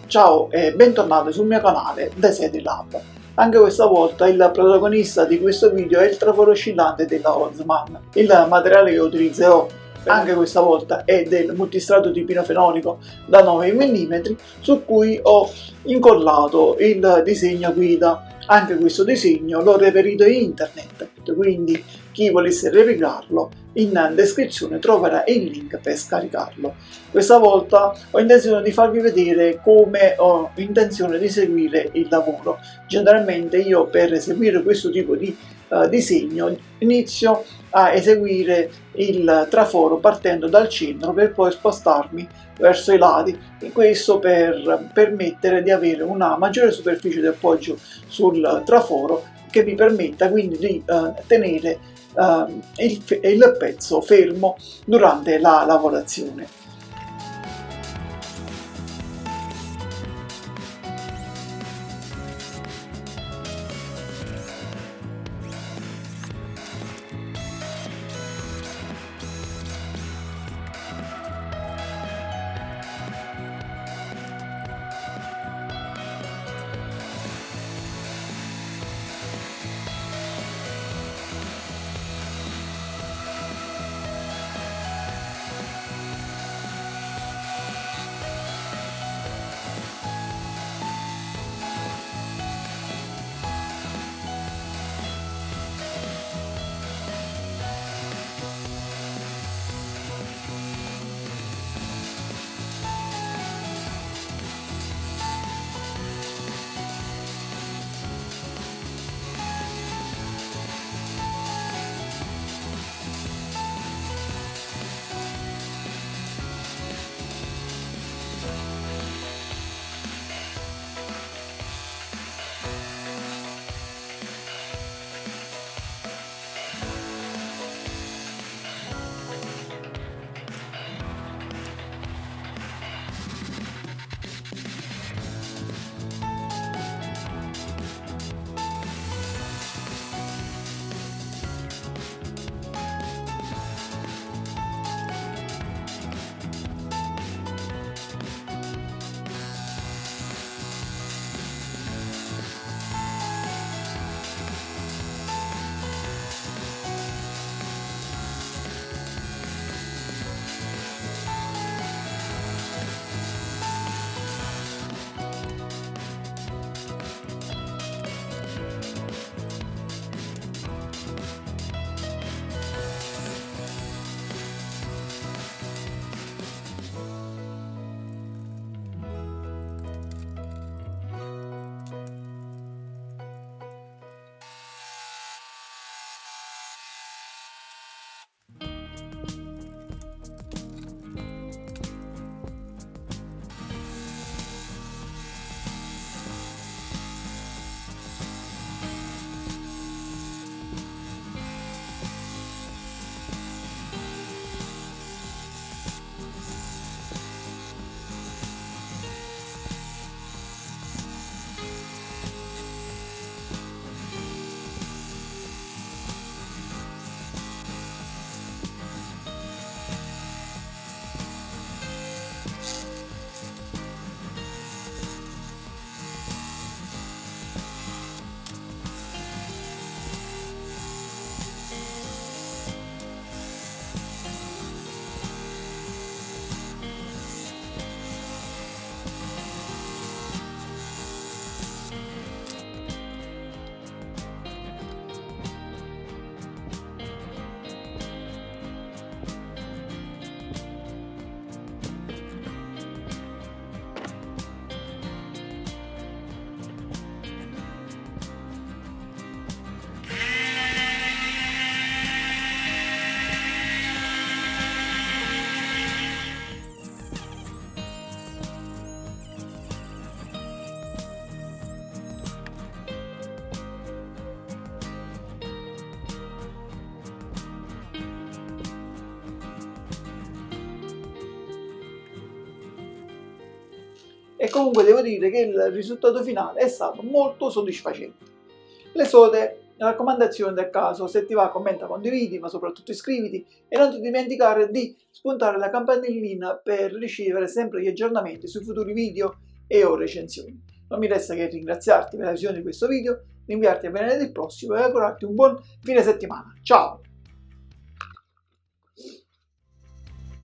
Ciao e bentornati sul mio canale The Sedri Lab. Anche questa volta il protagonista di questo video è il traforo oscillante della Holzmann. Il materiale che utilizzerò anche questa volta è del multistrato di pino fenolico da 9 mm su cui ho incollato il disegno guida. Anche questo disegno l'ho reperito in internet, quindi chi volesse replicarlo in descrizione troverà il link per scaricarlo. Questa volta ho intenzione di farvi vedere come ho intenzione di seguire il lavoro. Generalmente io per eseguire questo tipo di disegno inizio a eseguire il traforo partendo dal centro per poi spostarmi verso i lati, e questo per permettere di avere una maggiore superficie di appoggio sul traforo che vi permetta quindi di tenere il pezzo fermo durante la lavorazione. E comunque devo dire che il risultato finale è stato molto soddisfacente. Le solite raccomandazioni del caso: se ti va commenta, condividi, ma soprattutto iscriviti e non ti dimenticare di spuntare la campanellina per ricevere sempre gli aggiornamenti sui futuri video e o recensioni. Non mi resta che ringraziarti per la visione di questo video, rinviarti a venerdì prossimo e augurarti un buon fine settimana. Ciao!